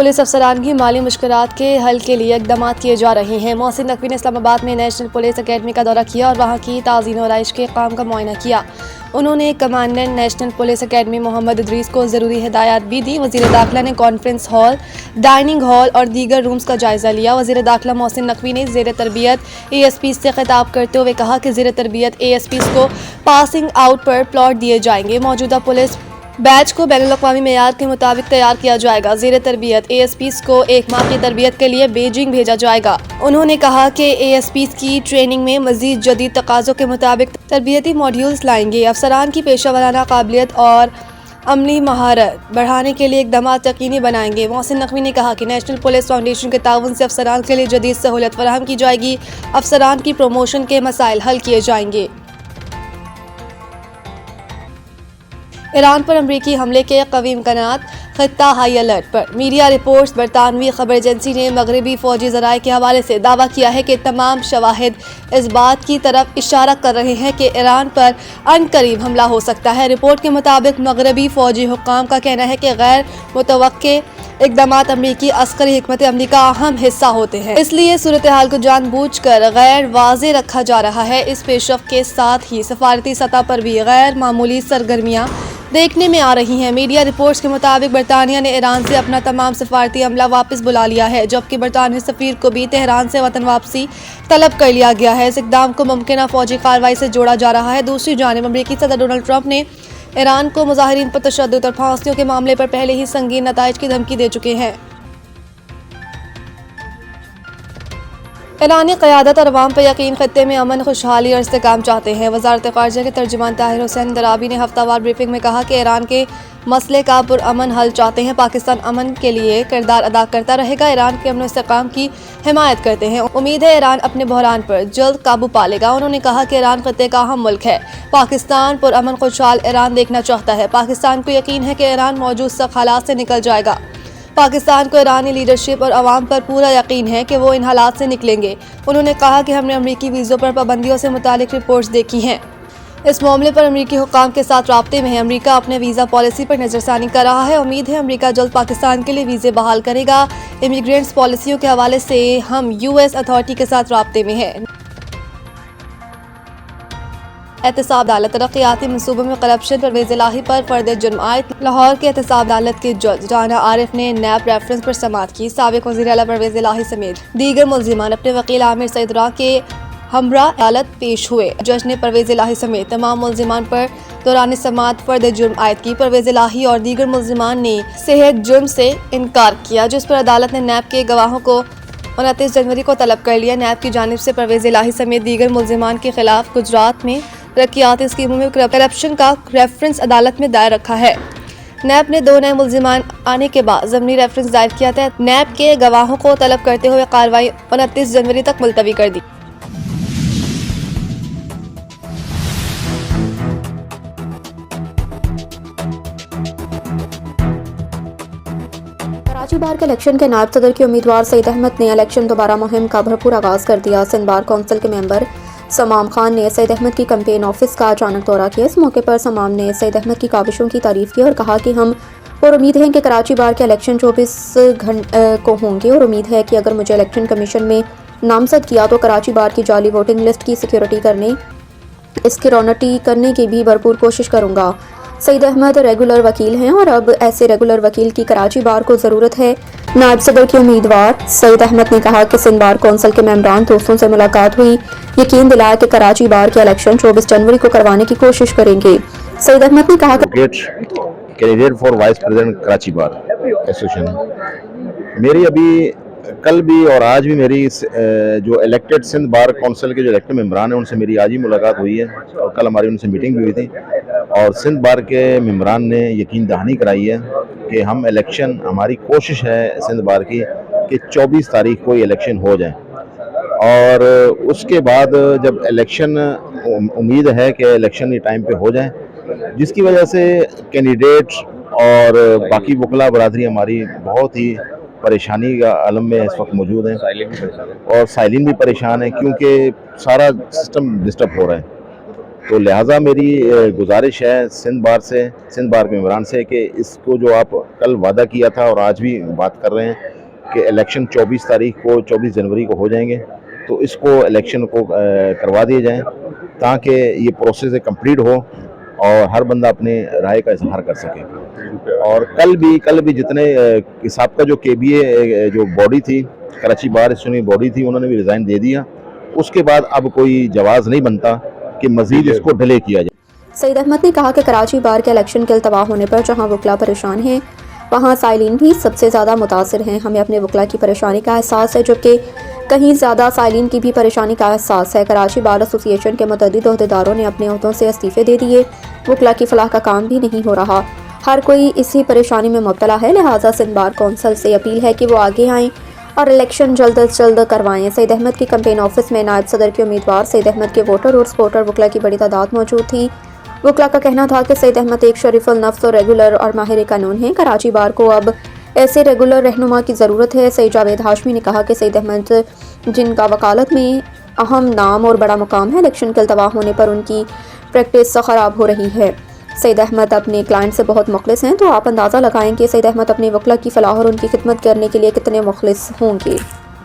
Police अफसरान की माली मुश्किलात के हल के लिए इकदाम किए जा रहे हैं। मोहसिन नकवी ने इस्लामाबाद में नेशनल पुलिस अकेडमी का दौरा किया और वहां की ताज़ीन और आइश के काम का मुआयना किया। उन्होंने commandant national police academy Mohammed Idris को ज़रूरी हिदायत भी दी। वज़ीर दाखिला ने कॉन्फ्रेंस हॉल, डाइनिंग हॉल और दीगर रूम्स का जायज़ा लिया। वज़ीर दाखिला मोहसिन नकवी ने ज़ेर तरबियत ASP से खिताब करते हुए कहा कि ज़ेर तरबियत ASP को पासिंग आउट पर प्लॉट दिए जाएंगे। मौजूदा पुलिस बैच को बैनुल-अक़वामी मेयार के मुताबिक तैयार किया जाएगा। ज़ेर तरबियत ASPs को एक माह की तरबियत के लिए बीजिंग भेजा जाएगा। उन्होंने कहा कि ASPs की ट्रेनिंग में मज़ीद जदीद तकाज़ों के मुताबिक तरबियती मॉड्यूल्स लाएंगे। अफसरान की पेशा वराना काबिलियत और अमली महारत बढ़ाने के लिए इक़दाम यकीनी बनाएंगे। मोहसिन नकवी ने कहा कि नेशनल पुलिस फाउंडेशन के ताउन से अफसरान के लिए जदीद सहूलत फराहम की जाएगी। अफसरान की प्रमोशन के मसाइल हल किए जाएंगे। ईरान पर अमरीकी हमले के कवी इम्कानात, खित्ता हाई अलर्ट पर। Media reports. बरतानवी खबर एजेंसी ने मगरबी फौजी ज़राए के हवाले से दावा किया है कि तमाम शवाहिद इस बात की तरफ इशारा कर रहे हैं कि ईरान पर अनकरीब हमला हो सकता है। रिपोर्ट के मुताबिक मगरबी फौजी हुक्काम का कहना है कि गैर मुतवक्के इक़दामात अमरीकी अस्करी हिकमत अमली का अहम हिस्सा होते हैं, इसलिए सूरत हाल को जानबूझकर गैर वाज़े रखा जा रहा है। इस पेशरफ के साथ ही सफारती सतह पर भी गैर मामूली सरगर्मियाँ देखने में आ रही हैं। मीडिया रिपोर्ट्स के मुताबिक बरतानिया ने ईरान से अपना तमाम सफारती अमला वापस बुला लिया है, जबकि बरतानवी सफ़ीर को भी तेहरान से वतन वापसी तलब कर लिया गया है। इस इक़दाम को मुमकिन फ़ौजी कार्रवाई से जोड़ा जा रहा है। दूसरी जानिब अमरीकी सदर डोनाल्ड ट्रंप ने ईरान को मुजाहिरीन पर तशद्दुद और फांसियों के मामले पर पहले ही संगीन नताइज की धमकी दे चुके हैं। ईरानी क़यादत और अवाम पर यकीन, खत्ते में अमन, खुशहाली और इस्तेहकाम चाहते हैं। वज़ारत ख़ारिजा के तर्जुमान ताहिर हुसैन दराबी ने हफ्तावार ब्रीफिंग में कहा कि ईरान के मसले का पुरअमन हल चाहते हैं। पाकिस्तान अमन के लिए किरदार अदा करता रहेगा। ईरान के अमन इस्तेहकाम की हिमायत करते हैं। उम्मीद है ईरान अपने बहरान पर जल्द काबू पा लेगा। उन्होंने कहा कि ईरान खत्ते का अहम मुल्क है। पाकिस्तान पुरअमन खुशहाल ईरान देखना चाहता है। पाकिस्तान को यकीन है कि ईरान मौजूद सख्त हालात से निकल जाएगा। पाकिस्तान को ईरानी लीडरशिप और अवाम पर पूरा यकीन है कि वो इन हालात से निकलेंगे। उन्होंने कहा कि हमने अमरीकी वीज़ों पर पाबंदियों से मुतालिक रिपोर्ट्स देखी हैं। इस मामले पर अमरीकी हुक्काम के साथ राब्ते में है। अमरीका अपने वीज़ा पॉलिसी पर नज़रसानी कर रहा है। उम्मीद है अमरीका जल्द पाकिस्तान के लिए वीज़े बहाल करेगा। इमिग्रेंट्स पॉलिसियों के हवाले से हम US अथॉरिटी के साथ राब्ते में हैं। एहतसाब अदालत। तरक्याती मनसूबों में करप्शन परवेज़ इलाही पर फर्द जुर्म आयद। लाहौर के एहतसाब अदालत के जज राना आरिफ ने नैब रेफरेंस पर समाअत की। साबिक वज़ीर आला परवेज़ इलाही समेत दीगर मुल्ज़िमान अपने वकील आमिर सईद राह के हमरा अदालत पेश हुए। जज ने परवेज़ इलाही समेत तमाम मुल्ज़िमान पर दौरान समाअत फर्द जुर्म आयद की। परवेज़ इलाही और दीगर मुल्ज़िमान ने सेहत जुर्म से इनकार किया, जिस पर अदालत ने नैब के गवाहों को 29 जनवरी को तलब कर लिया। नैब की जानिब से परवेज़ इलाही समेत दीगर मुल्ज़िमान के खिलाफ गुजरात में तरक्याती स्कीमों में करप्शन का रेफरेंस अदालत में दायर रखा है। नैब ने 2 नए मुल्ज़िमान आने के बाद ज़मीनी रेफरेंस दायर किया था। नैब के गवाहों को तलब करते हुए कार्रवाई 29 जनवरी तक मुलतवी कर दी। कराची बार के इलेक्शन के नायब सदर के उम्मीदवार सईद अहमद ने इलेक्शन दोबारा मुहिम का भरपूर आगाज़ कर दिया। सिंध बार कौंसिल के मेंबर समाम खान ने सईद अहमद की कैंपेन ऑफिस का अचानक दौरा किया। इस मौके पर समाम ने सईद अहमद की काविशों की तारीफ की और कहा कि हम और उम्मीद है कि कराची बार के इलेक्शन 24 को होंगे और उम्मीद है कि अगर मुझे इलेक्शन कमीशन में नामजद किया तो कराची बार की जाली वोटिंग लिस्ट की सिक्योरिटी करने, इसकी रौनटी करने की भी भरपूर कोशिश करूँगा। सईद अहमद रेगुलर वकील हैं और अब ऐसे रेगुलर वकील की कराची बार को ज़रूरत है। नायब सदर के उम्मीदवार सईद अहमद ने कहा कि सिंध बार कौंसिल के मेंबरान दोस्तों से मुलाकात हुई, यकीन दिलाया कि कराची बार के इलेक्शन 24 जनवरी को करवाने की कोशिश करेंगे। सईद अहमद ने कहा कि candidate for vice president Karachi bar association, मेरी अभी कल भी और आज भी मेरी जो इलेक्टेड सिंध बार कौंसिल के जो इलेक्टेड मेंबरान हैं उनसे मेरी आज ही मुलाकात हुई है और कल हमारी उनसे मीटिंग भी हुई थी और सिंध बार के मेंबरान ने यकीन दहानी कराई है कि हम इलेक्शन, हमारी कोशिश है सिंध बार की कि 24 तारीख को इलेक्शन हो जाए और उसके बाद जब इलेक्शन, उम्मीद है कि इलेक्शन टाइम पे हो जाए, जिसकी वजह से कैंडिडेट और बाकी वकला बरादरी हमारी बहुत ही परेशानी का आलम में इस वक्त मौजूद हैं और साइलिन भी परेशान है क्योंकि सारा सिस्टम डिस्टर्ब हो रहा है। तो लिहाजा मेरी गुजारिश है सिंध बार के मेंबरान से कि इसको जो आप कल वादा किया था और आज भी बात कर रहे हैं कि इलेक्शन 24 जनवरी को हो जाएंगे, तो इसको इलेक्शन को करवा दिए जाएं ताकि ये प्रोसेस कंप्लीट हो और हर बंदा अपने राय का इजहार कर सके। और कल भी जितने हिसाब का जो KBA जो बॉडी थी, कराची बार एसोसिएशन बॉडी थी, उन्होंने भी रिज़ाइन दे दिया। उसके बाद अब कोई जवाज़ नहीं बनता कि मज़ीद इसको डिले किया जाए। सईद अहमद ने कहा कि कराची बार के इलेक्शन के अल्तवा होने पर जहां वकला परेशान हैं, वहां साइलिन भी सबसे ज़्यादा मुतासिर हैं। हमें अपने वकला की परेशानी का एहसास है, जबकि कहीं ज़्यादा साइलिन की भी परेशानी का एहसास है। कराची बार एसोसिएशन के मुतअद्दिद ओहदेदारों ने अपने ओहदों से इस्तीफ़े दे दिए। वकला की फलाह का काम भी नहीं हो रहा। हर कोई इसी परेशानी में मुब्तला है। लिहाजा सिंध बार कौंसिल से अपील है कि वो आगे आएँ और इलेक्शन जल्द अज जल्द करवाएं। सईद अहमद की कैंपेन ऑफिस में नायब सदर के उम्मीदवार सईद अहमद के वोटर और सपोर्टर वकला की बड़ी तादाद मौजूद थी। वकला का कहना था कि सईद अहमद एक शरीफुल नफ्स और रेगुलर और माहिर कानून हैं। कराची बार को अब ऐसे रेगुलर रहनुमा की ज़रूरत है। सईद जावेद हाशमी ने कहा कि सईद अहमद जिनका वकालत में अहम नाम और बड़ा मुकाम है, इलेक्शन के अल्तवा होने पर उनकी प्रैक्टिस ख़राब हो रही है। सईद अहमद अपने क्लाइंट से बहुत मुखलिस हैं, तो आप अंदाज़ा लगाएं कि सईद अहमद अपने वकला की फलाह और उनकी खिदमत करने के लिए कितने मुखलिस होंगे।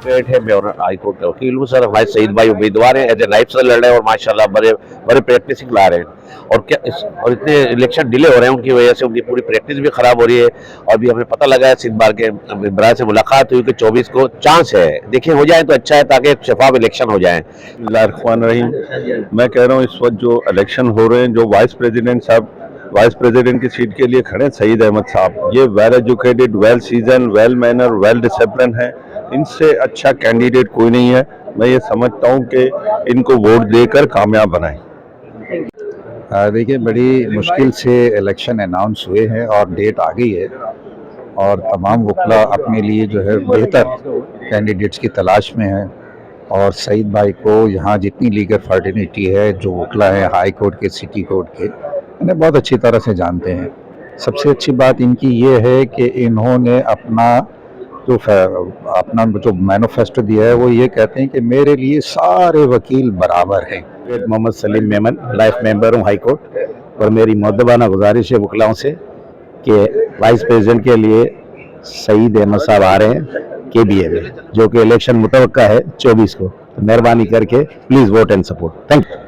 है मैं और हाई कोर्ट का वकील हूँ सर। हमारे सईद भाई उम्मीदवार हैं, एज ए नाइब सदर लड़ रहे हैं और माशाल्लाह बड़े प्रैक्टिसिंग ला रहे हैं। और इतने इलेक्शन डिले हो रहे हैं, उनकी वजह से उनकी पूरी प्रैक्टिस भी खराब हो रही है। और भी हमें पता लगा है, सिंध बार के मेंबरान से मुलाकात हुई कि 24 को चांस है, देखिए हो जाए तो अच्छा है ताकि शफाफ इलेक्शन हो जाए। बिस्मिल्लाहिर्रहमानिर्रहीम। मैं कह रहा हूँ इस वक्त जो इलेक्शन हो रहे हैं, जो वाइस प्रेसिडेंट की सीट के लिए खड़े सईद अहमद साहब, ये well educated, well season, well manner, well discipline है। इनसे अच्छा कैंडिडेट कोई नहीं है। मैं ये समझता हूँ कि इनको वोट देकर कामयाब बनाएं। देखिए, बड़ी मुश्किल से इलेक्शन अनाउंस हुए हैं और डेट आ गई है और तमाम वकला अपने लिए जो है बेहतर कैंडिडेट्स की तलाश में है। और सईद भाई को यहाँ जितनी लीगल फर्टिनिटी है, जो वकला है हाई कोर्ट के, सिटी कोर्ट के, इन्हें बहुत अच्छी तरह से जानते हैं। सबसे अच्छी बात इनकी ये है कि इन्होंने अपना जो मैनिफेस्टो दिया है वो ये कहते हैं कि मेरे लिए सारे वकील बराबर हैं। मोहम्मद सलीम मेमन, लाइफ मेंबर हूँ हाई कोर्ट, और मेरी मुद्दबाना गुजारिश है वकलाओं से कि वाइस प्रेसिडेंट के लिए सईद अहमद साहब आ रहे हैं KBA में, जो कि इलेक्शन मुतवक्का है 24 को। तो मेहरबानी करके please vote and support. Thank you.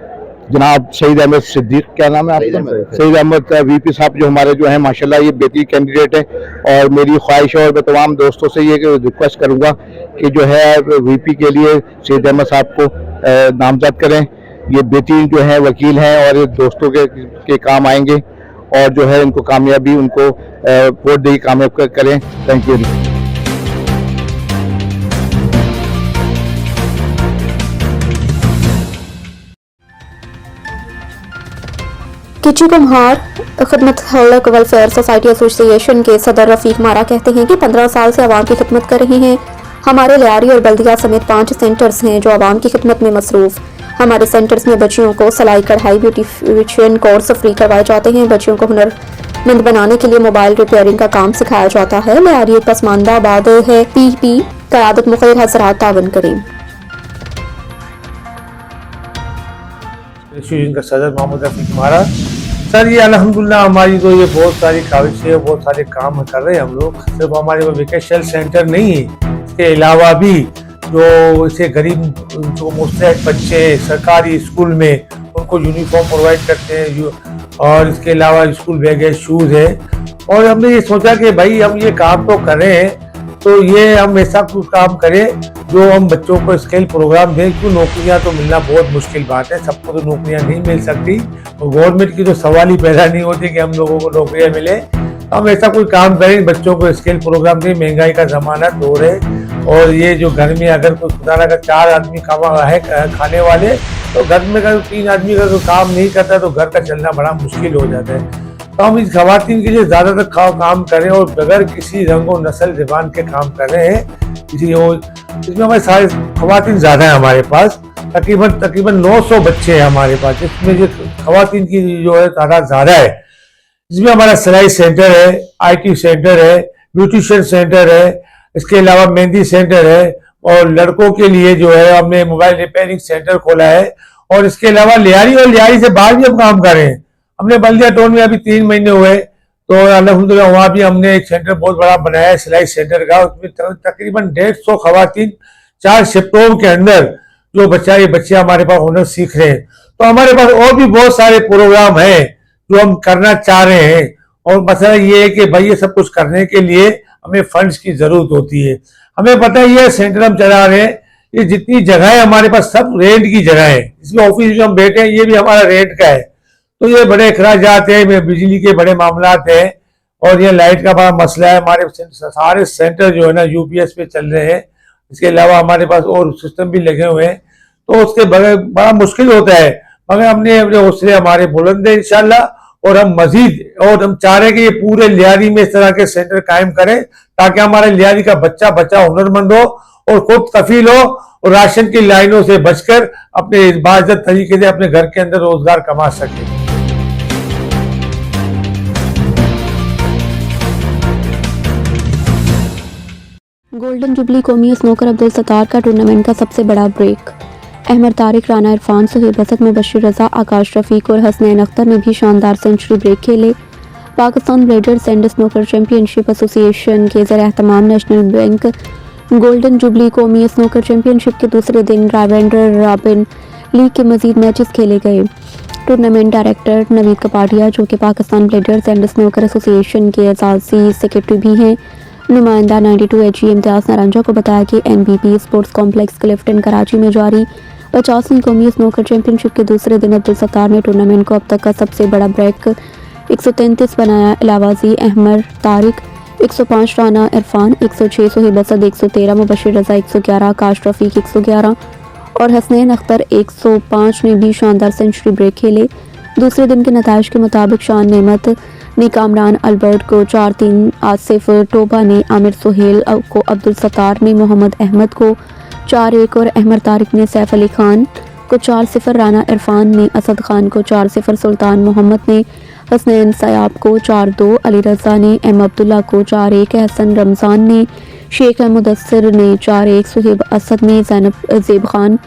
जनाब सईद अहमद सिद्दीक, क्या नाम है आपका? सईद अहमद VP साहब जो हमारे जो है माशाल्लाह ये बेहतरीन कैंडिडेट है। और मेरी ख्वाहिश है और मैं तमाम दोस्तों से ये रिक्वेस्ट करूंगा कि जो है VP के लिए सईद अहमद साहब को नामजद करें। ये बेहतरीन जो है वकील हैं और ये दोस्तों के काम आएंगे, और जो है इनको कामयाबी, उनको वोट दे कामयाब करें। Thank you. किची कुम्हार खिदमत हल्क वेलफेयर सोसाइटी एसोसिएशन के सदर रफीक मारा कहते हैं कि 15 साल से आवाम की खिदमत कर रहे हैं। हमारे लियारी और बल्दिया समेत 5 सेंटर्स हैं जो आवाम की खिदमत में मसरूफ। हमारे सेंटर्स में बच्चियों को सिलाई, कढ़ाई, ब्यूटिशियन कोर्स फ्री करवाए जाते हैं। बच्चियों को हुनरमंद बनाने के लिए मोबाइल रिपेयरिंग का काम सिखाया जाता है। लियारी एक पसमानदा आबाद है। PP क़यादत मुखैर हज़रात तावन करीम। एसोसिएशन का सदर मोहम्मद रफीक मारा। सर ये अल्हम्दुलिल्लाह हमारी तो ये बहुत सारी काविशें, बहुत सारे काम कर रहे हैं हम लोग। सिर्फ हमारे को वोकेशनल सेंटर नहीं है, इसके अलावा भी जो इसे गरीब जो मुस्तहक बच्चे सरकारी स्कूल में उनको यूनिफॉर्म प्रोवाइड करते हैं, और इसके अलावा स्कूल बैग है, शूज़ है। और हमने ये सोचा कि भाई हम ये काम तो कर रहे हैं, तो ये हम ऐसा कुछ काम करें जो हम बच्चों को स्किल प्रोग्राम दें। क्योंकि नौकरियां तो मिलना बहुत मुश्किल बात है, सबको तो नौकरियां नहीं मिल सकती, और गवर्नमेंट की तो सवाल ही पैदा नहीं होती कि हम लोगों को नौकरियां मिले। हम ऐसा कोई काम करें, बच्चों को स्किल प्रोग्राम दें। महंगाई का ज़माना दौर है, और ये जो घर में अगर कोई खुदा ना कर 4 आदमी कमा है खाने वाले, तो घर में अगर 3 आदमी का तो काम नहीं करता तो घर का चलना बड़ा मुश्किल हो जाता है। तो हम इस खवातीन के लिए ज़्यादातर काम करें, और बगैर किसी रंग और नस्ल ज़बान के काम कर रहे हैं। इसमें हमारे सारे खवातीन ज़्यादा है हमारे पास, तकरीबन 900 बच्चे हैं हमारे पास, जिसमें जो खवातीन की जो है तादाद ज़्यादा है। जिसमें हमारा सिलाई सेंटर है, IT सेंटर है, ब्यूटिशियन सेंटर है, इसके अलावा मेहंदी सेंटर है, और लड़कों के लिए जो है हमने मोबाइल रिपेयरिंग सेंटर खोला है, और इसके अलावा लियारी और लियारी से बाहर भी हम काम कर रहे हैं। हमने बल्दिया टाउन में अभी 3 महीने हुए तो अल्हम्दुलिल्लाह वहाँ भी हमने एक सेंटर बहुत बड़ा बनाया है, सिलाई सेंटर का। उसमें तकरीबन 150 खवातीन 4 शिफ्टों के अंदर जो बच्चे हमारे पास हुनर सीख रहे हैं। तो हमारे पास और भी बहुत सारे प्रोग्राम हैं जो हम करना चाह रहे हैं। और मसला ये है कि भाई ये सब कुछ करने के लिए हमें फंड्स की जरूरत होती है। हमें पता है ये सेंटर हम चला रहे हैं, ये जितनी जगह है हमारे पास सब रेंट की जगह है। इसमें ऑफिस जो हम बैठे हैं ये भी हमारा रेंट का है। तो ये बड़े अखराजात है, बिजली के बड़े मामलात है और ये लाइट का बड़ा मसला है। हमारे सारे सेंटर जो है ना यूपीएस पे चल रहे हैं। इसके अलावा हमारे पास और सिस्टम भी लगे हुए हैं, तो उसके बगैर बड़ा मुश्किल होता है। मगर हमने अपने हौसले हमारे बुलंद है इंशाल्लाह, और हम मजीद और हम चाह रहे हैं कि ये पूरे लियारी में इस तरह के सेंटर कायम करें ताकि हमारे लियारी का बच्चा हुनरमंद हो और खुद कफील हो और राशन की लाइनों से बचकर अपने बाइज्जत तरीके से अपने घर के अंदर रोजगार कमा सके। गोल्डन जुबली कौमी स्नूकर अब्दुल सत्तार का टूर्नामेंट का सबसे बड़ा ब्रेक। अहमद तारिक, राना इरफान, सुहेब असद, मुबश्शिर रजा, आकाश रफीक और हसनैन अख्तर ने भी शानदार सेंचुरी ब्रेक खेले। Pakistan bladers and snooker championship association के ज़रिए एहतमाम नेशनल बैंक गोल्डन जुबली कौमी स्नूकर चैंपियनशिप के दूसरे दिन रावेंडर रॉबिन लीग के मजीद मैचेस खेले गए। टूर्नामेंट डायरेक्टर नवीद कपाडिया, जो कि Pakistan bladers and snooker association के एजाज़ी सेक्रेटरी भी हैं, नुमाइंदा 92 HG इम्तियाज़ नारंजा को बताया कि NBP sports complex Clifton Karachi में जारी 50वीं कौमी स्नूकर चैंपियनशिप के दूसरे दिन अब्दुल सत्तार ने टूर्नामेंट को अब तक का सबसे बड़ा ब्रेक 133 बनाया। अलावाजी अहमद तारिक 105, राना इरफान 106, सुहेब असद 113, मुबश्शिर रजा 111, आकाश रफीक 111 और हसनैन अख्तर 105 ने भी शानदार सेंचुरी ब्रेक खेले। दूसरे दिन के नताइज के मुताबिक शान नेमत ने कामरान अल्बर्ट को 4-3, आसिफ टोबा ने आमिर सुहेल को, अब्दुल सत्तार ने मोहम्मद अहमद को 4-1 और अहमद तारिक ने सैफ अली खान को 4-0, राना इरफान ने असद खान को 4-0, सुल्तान मोहम्मद ने हसनैन सयाब को 4-2, अली रज़ा ने एम अब्दुल्ला को 4-1, हसन रमज़ान ने शेख मुदस्सिर ने 4-1, सुहेब असद ने ज़ेब खान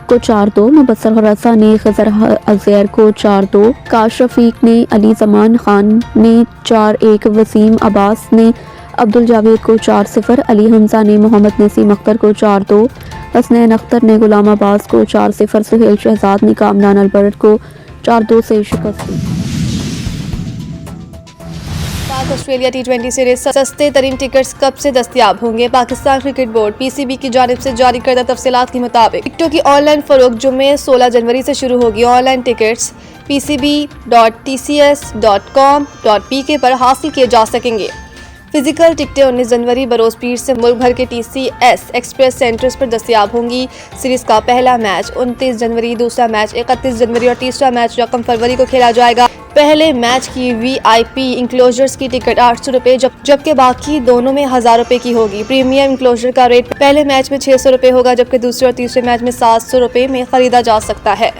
को 4-2, मुबस्सर रज़ा ने खज़र अज़ैर को 4-2, काश रफ़ीक ने अली ज़मान खान ने 4-1, वसीम अब्बास ने अब्दुल जावेद को 4-0, अली हमज़ा ने मोहम्मद नसीम अख्तर को 4-2, हसनैन अख्तर ने गुलाम अब्बास को 4-0, सुहेल शहजाद ने कामरान अल्बर्ट को 4-2 से शिकस्त दी। पाक ऑस्ट्रेलिया T20 सीरीज सस्ते तरीन टिकट्स कब से दस्तयाब होंगे? पाकिस्तान क्रिकेट बोर्ड PCB की जानिब से जारी करदा तफसीलात के मुताबिक टिकटों की ऑनलाइन फरोख्त जुम्मे 16 जनवरी से शुरू होगी। ऑनलाइन टिकट्स pcb.tcs.com.pk पर हासिल किए जा सकेंगे। फिजिकल टिकटें 19 जनवरी बरोज़ पीर से मुल्क भर के TCS एक्सप्रेस सेंटर्स पर दस्तयाब होंगी। सीरीज का पहला मैच 29 जनवरी, दूसरा मैच 31 जनवरी और तीसरा मैच रकम फरवरी को खेला जाएगा। पहले मैच की VIP इंक्लोजर्स की टिकट 800 रुपये, जबकि बाकी दोनों में 1000 रुपये की होगी। प्रीमियम इंक्लोजर का रेट पहले मैच में 600 रुपये होगा, जबकि दूसरे और तीसरे मैच में 700 रुपये में खरीदा जा सकता है।